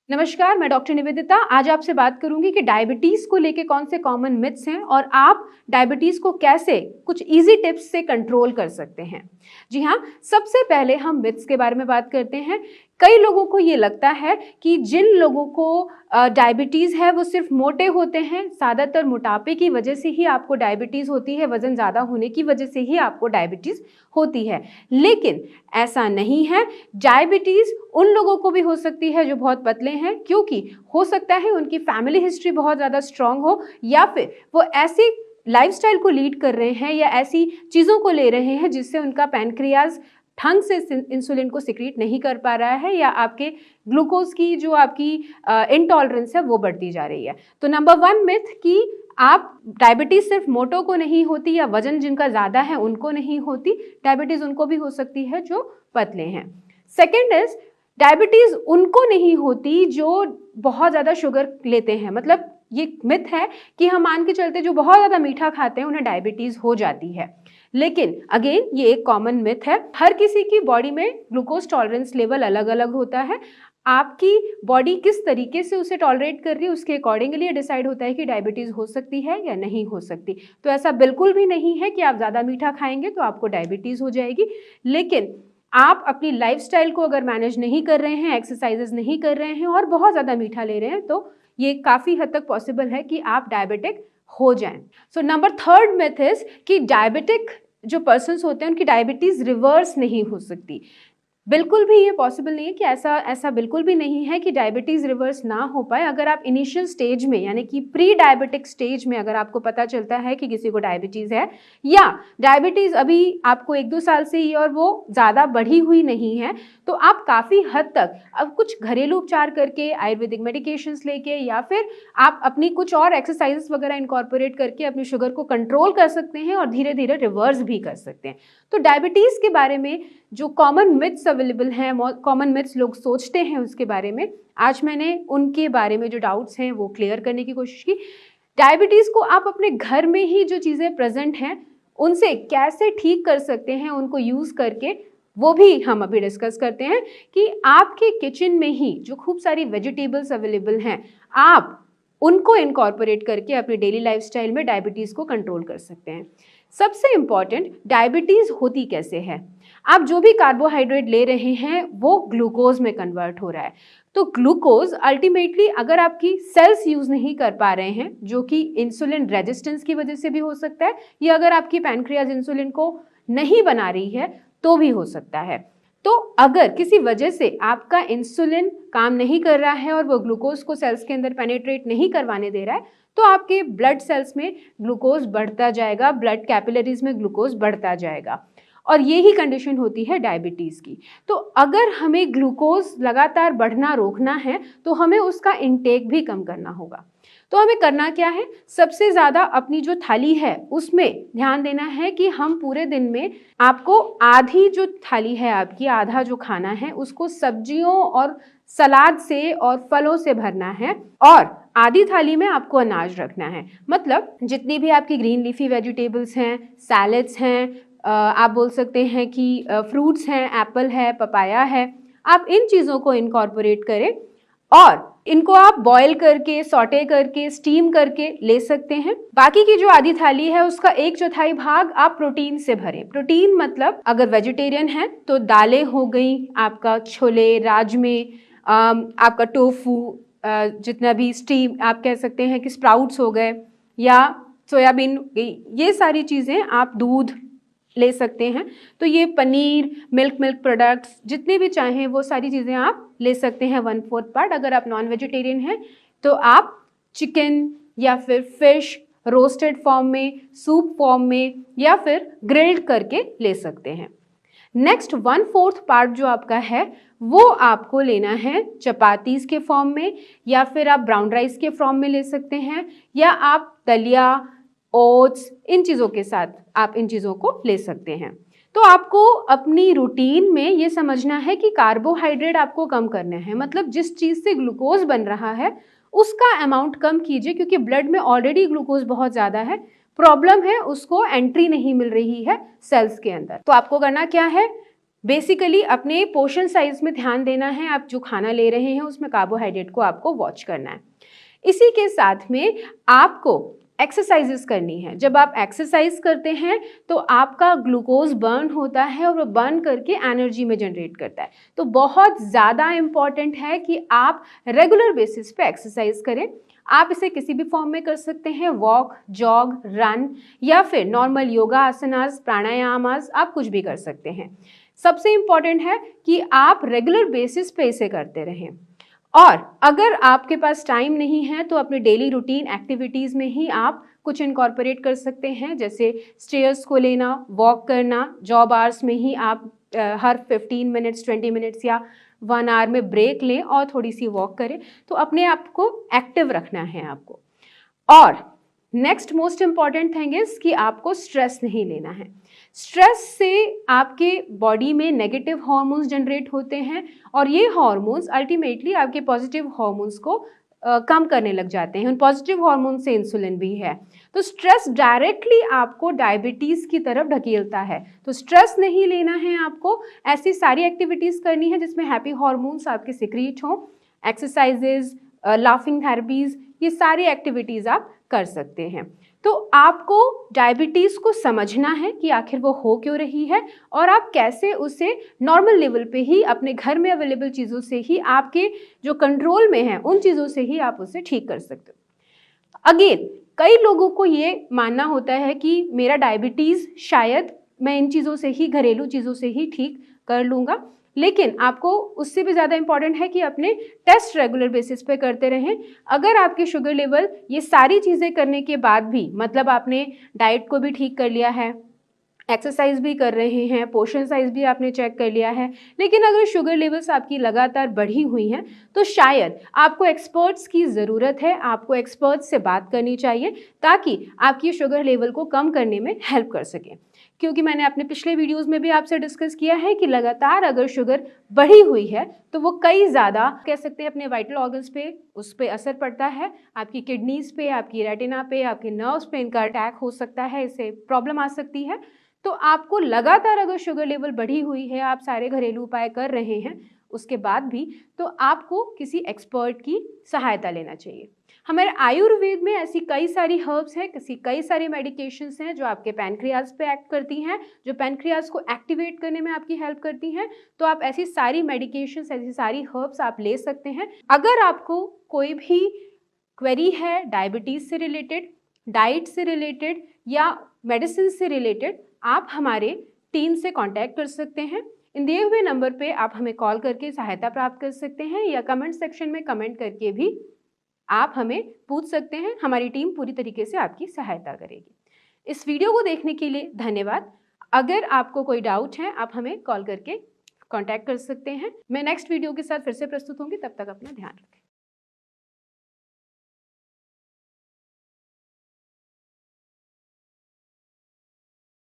नमस्कार, मैं डॉक्टर निवेदिता। आज आपसे बात करूंगी कि डायबिटीज को लेके कौन से कॉमन मिथ्स हैं और आप डायबिटीज को कैसे कुछ इजी टिप्स से कंट्रोल कर सकते हैं। जी हाँ, सबसे पहले हम मिथ्स के बारे में बात करते हैं। कई लोगों को ये लगता है कि जिन लोगों को डायबिटीज है वो सिर्फ मोटे होते हैं। ज़्यादातर मोटापे की वजह से ही आपको डायबिटीज होती है, वजन ज़्यादा होने की वजह से ही आपको डायबिटीज होती है, लेकिन ऐसा नहीं है। डायबिटीज उन लोगों को भी हो सकती है जो बहुत पतले हैं, क्योंकि हो सकता है उनकी फैमिली हिस्ट्री बहुत ज़्यादा स्ट्रांग हो, या फिर वो ऐसी लाइफस्टाइल को लीड कर रहे हैं या ऐसी चीज़ों को ले रहे हैं जिससे उनका पैनक्रियाज ढंग से इंसुलिन को सिक्रीट नहीं कर पा रहा है, या आपके ग्लूकोज की जो आपकी इंटॉलरेंस है वो बढ़ती जा रही है। तो नंबर 1 मिथ कि आप डायबिटीज सिर्फ मोटों को नहीं होती या वजन जिनका ज़्यादा है उनको नहीं होती, डायबिटीज उनको भी हो सकती है जो पतले हैं। सेकेंड इज डायबिटीज उनको नहीं होती जो बहुत ज़्यादा शुगर लेते हैं। मतलब ये मिथ है कि हम मान के चलते जो बहुत ज़्यादा मीठा खाते हैं उन्हें डायबिटीज हो जाती है, लेकिन अगेन ये एक कॉमन मिथ है। हर किसी की बॉडी में ग्लूकोज टॉलरेंस लेवल अलग अलग होता है। आपकी बॉडी किस तरीके से उसे टॉलरेट कर रही है उसके अकॉर्डिंगली डिसाइड होता है कि डायबिटीज हो सकती है या नहीं हो सकती। तो ऐसा बिल्कुल भी नहीं है कि आप ज़्यादा मीठा खाएंगे तो आपको डायबिटीज हो जाएगी, लेकिन आप अपनी लाइफस्टाइल को अगर मैनेज नहीं कर रहे हैं, एक्सरसाइजेस नहीं कर रहे हैं और बहुत ज़्यादा मीठा ले रहे हैं, तो ये काफ़ी हद तक पॉसिबल है कि आप डायबिटिक हो जाएं। सो नंबर 3 मिथ इज कि डायबिटिक जो पर्सन्स होते हैं उनकी डायबिटीज रिवर्स नहीं हो सकती। बिल्कुल भी ये पॉसिबल नहीं है कि ऐसा बिल्कुल भी नहीं है कि डायबिटीज़ रिवर्स ना हो पाए। अगर आप इनिशियल स्टेज में यानी कि प्री डायबिटिक स्टेज में अगर आपको पता चलता है कि किसी को डायबिटीज़ है, या डायबिटीज़ अभी आपको 1-2 साल से ही और वो ज़्यादा बढ़ी हुई नहीं है, तो आप काफ़ी हद तक अब कुछ घरेलू उपचार करके, आयुर्वेदिक मेडिकेशंस लेके, या फिर आप अपनी कुछ और एक्सरसाइजेस वगैरह इनकॉर्पोरेट करके अपनी शुगर को कंट्रोल कर सकते हैं और धीरे धीरे रिवर्स भी कर सकते हैं। तो डायबिटीज़ के बारे में जो कॉमन मिथ्स अवेलेबल हैं, कॉमन मिथ्स लोग सोचते हैं उसके बारे में, आज मैंने उनके बारे में जो डाउट्स हैं वो क्लियर करने की कोशिश की। डायबिटीज़ को आप अपने घर में ही जो चीज़ें प्रेजेंट हैं उनसे कैसे ठीक कर सकते हैं, उनको यूज़ करके, वो भी हम अभी डिस्कस करते हैं कि आपके किचन में ही जो खूब सारी वेजिटेबल्स अवेलेबल हैं, आप उनको इनकॉर्पोरेट करके अपनी डेली लाइफस्टाइल में डायबिटीज़ को कंट्रोल कर सकते हैं। सबसे इम्पॉर्टेंट, डायबिटीज़ होती कैसे है? आप जो भी कार्बोहाइड्रेट ले रहे हैं वो ग्लूकोज में कन्वर्ट हो रहा है। तो ग्लूकोज अल्टीमेटली अगर आपकी सेल्स यूज़ नहीं कर पा रहे हैं, जो कि इंसुलिन रेजिस्टेंस की वजह से भी हो सकता है, या अगर आपकी पैनक्रियाज इंसुलिन को नहीं बना रही है तो भी हो सकता है। तो अगर किसी वजह से आपका इंसुलिन काम नहीं कर रहा है और वो ग्लूकोज को सेल्स के अंदर पेनिट्रेट नहीं करवाने दे रहा है, तो आपके ब्लड सेल्स में ग्लूकोज बढ़ता जाएगा, ब्लड कैपिलरीज में ग्लूकोज बढ़ता जाएगा, और ये ही कंडीशन होती है डायबिटीज़ की। तो अगर हमें ग्लूकोज लगातार बढ़ना रोकना है तो हमें उसका इनटेक भी कम करना होगा। तो हमें करना क्या है? सबसे ज़्यादा अपनी जो थाली है उसमें ध्यान देना है कि हम पूरे दिन में, आपको आधी जो थाली है आपकी, आधा जो खाना है उसको सब्जियों और सलाद से और फलों से भरना है, और आधी थाली में आपको अनाज रखना है। मतलब जितनी भी आपकी ग्रीन लीफी वेजिटेबल्स हैं, सैलेड्स हैं, आप बोल सकते हैं कि फ्रूट्स हैं, एप्पल है, पपाया है, आप इन चीज़ों को इनकॉर्पोरेट करें और इनको आप बॉईल करके, सॉटे करके, स्टीम करके ले सकते हैं। बाकी की जो आधी थाली है उसका 1/4 भाग आप प्रोटीन से भरें। प्रोटीन मतलब अगर वेजिटेरियन है तो दालें हो गई, आपका छोले, राजमे, आपका टोफू, जितना भी स्टीम आप कह सकते हैं कि स्प्राउट्स हो गए, या सोयाबीन, ये सारी चीज़ें, आप दूध ले सकते हैं। तो ये पनीर, मिल्क प्रोडक्ट्स जितने भी चाहें वो सारी चीज़ें आप ले सकते हैं 1/4 पार्ट। अगर आप नॉन वेजिटेरियन हैं तो आप चिकन या फिर फिश रोस्टेड फॉर्म में, सूप फॉर्म में, या फिर ग्रिल्ड करके ले सकते हैं। नेक्स्ट 1/4 पार्ट जो आपका है वो आपको लेना है चपातीज़ के फॉर्म में, या फिर आप ब्राउन राइस के फॉर्म में ले सकते हैं, या आप दलिया, ओट्स, इन चीज़ों के साथ आप इन चीज़ों को ले सकते हैं। तो आपको अपनी रूटीन में ये समझना है कि कार्बोहाइड्रेट आपको कम करने हैं। मतलब जिस चीज़ से ग्लूकोज बन रहा है उसका अमाउंट कम कीजिए, क्योंकि ब्लड में ऑलरेडी ग्लूकोज बहुत ज़्यादा है, प्रॉब्लम है उसको एंट्री नहीं मिल रही है सेल्स के अंदर। तो आपको करना क्या है? बेसिकली अपने पोर्शन साइज में ध्यान देना है, आप जो खाना ले रहे हैं उसमें कार्बोहाइड्रेट को आपको वॉच करना है। इसी के साथ में आपको एक्सरसाइजेस करनी है। जब आप एक्सरसाइज करते हैं तो आपका ग्लूकोज बर्न होता है और वो बर्न करके एनर्जी में जनरेट करता है। तो बहुत ज़्यादा इम्पॉर्टेंट है कि आप रेगुलर बेसिस पे एक्सरसाइज करें। आप इसे किसी भी फॉर्म में कर सकते हैं, वॉक, जॉग, रन या फिर नॉर्मल योगा आसनास, प्राणायामास, आप कुछ भी कर सकते हैं। सबसे इम्पॉर्टेंट है कि आप रेगुलर बेसिस पे इसे करते रहें। और अगर आपके पास टाइम नहीं है तो अपने डेली रूटीन एक्टिविटीज़ में ही आप कुछ इनकॉर्पोरेट कर सकते हैं, जैसे स्टेयर्स को लेना, वॉक करना, जॉब आवर्स में ही आप हर 15 मिनट्स, 20 मिनट्स या 1 आवर में ब्रेक लें और थोड़ी सी वॉक करें। तो अपने आप को एक्टिव रखना है आपको। और next most important thing is कि आपको स्ट्रेस नहीं लेना है। स्ट्रेस से आपके बॉडी में नेगेटिव हार्मोन्स जनरेट होते हैं और ये हार्मोन्स अल्टीमेटली आपके पॉजिटिव हार्मोन्स को कम करने लग जाते हैं। उन पॉजिटिव हार्मोन से इंसुलिन भी है। तो स्ट्रेस डायरेक्टली आपको डायबिटीज़ की तरफ ढकेलता है। तो स्ट्रेस नहीं लेना है आपको, ऐसी सारी एक्टिविटीज़ करनी है जिसमें हैप्पी हार्मोन्स आपके सिक्रीट हों। एक्सरसाइजेज, लाफिंग थेरेपीज़, ये सारी एक्टिविटीज़ आप कर सकते हैं। तो आपको डायबिटीज़ को समझना है कि आखिर वो हो क्यों रही है और आप कैसे उसे नॉर्मल लेवल पे ही अपने घर में अवेलेबल चीज़ों से ही, आपके जो कंट्रोल में हैं उन चीज़ों से ही आप उसे ठीक कर सकते हो। अगेन कई लोगों को ये मानना होता है कि मेरा डायबिटीज़ शायद मैं इन चीज़ों से ही, घरेलू चीज़ों से ही ठीक कर लूँगा, लेकिन आपको उससे भी ज़्यादा इम्पॉर्टेंट है कि अपने टेस्ट रेगुलर बेसिस पे करते रहें। अगर आपकी शुगर लेवल ये सारी चीज़ें करने के बाद भी, मतलब आपने डाइट को भी ठीक कर लिया है, एक्सरसाइज भी कर रहे हैं, पोर्शन साइज भी आपने चेक कर लिया है, लेकिन अगर शुगर लेवल्स आपकी लगातार बढ़ी हुई हैं तो शायद आपको एक्सपर्ट्स की ज़रूरत है। आपको एक्सपर्ट्स से बात करनी चाहिए ताकि आपकी शुगर लेवल को कम करने में हेल्प कर सकें। क्योंकि मैंने अपने पिछले वीडियोस में भी आपसे डिस्कस किया है कि लगातार अगर शुगर बढ़ी हुई है तो वो कई ज़्यादा, कह सकते हैं, अपने वाइटल ऑर्गन्स पे उस पर असर पड़ता है। आपकी किडनीज़ पे, आपकी रेटिना पे, आपके नर्व्स पे इनका अटैक हो सकता है, इससे प्रॉब्लम आ सकती है। तो आपको लगातार अगर शुगर लेवल बढ़ी हुई है, आप सारे घरेलू उपाय कर रहे हैं उसके बाद भी, तो आपको किसी एक्सपर्ट की सहायता लेना चाहिए। हमारे आयुर्वेद में ऐसी कई सारी हर्ब्स हैं, कई सारी मेडिकेशंस हैं जो आपके पैनक्रियाज पे एक्ट करती हैं, जो पैनक्रियाज को एक्टिवेट करने में आपकी हेल्प करती हैं। तो आप ऐसी सारी मेडिकेशंस, ऐसी सारी हर्ब्स आप ले सकते हैं। अगर आपको कोई भी क्वेरी है डायबिटीज़ से रिलेटेड, डाइट से रिलेटेड या मेडिसिन से रिलेटेड, आप हमारे टीम से कांटेक्ट कर सकते हैं। इन दिए हुए नंबर पे आप हमें कॉल करके सहायता प्राप्त कर सकते हैं या कमेंट सेक्शन में कमेंट करके भी आप हमें पूछ सकते हैं। हमारी टीम पूरी तरीके से आपकी सहायता करेगी। इस वीडियो को देखने के लिए धन्यवाद। अगर आपको कोई डाउट है आप हमें कॉल करके कांटेक्ट कर सकते हैं। मैं नेक्स्ट वीडियो के साथ फिर से प्रस्तुत होंगी, तब तक अपना ध्यान रखें।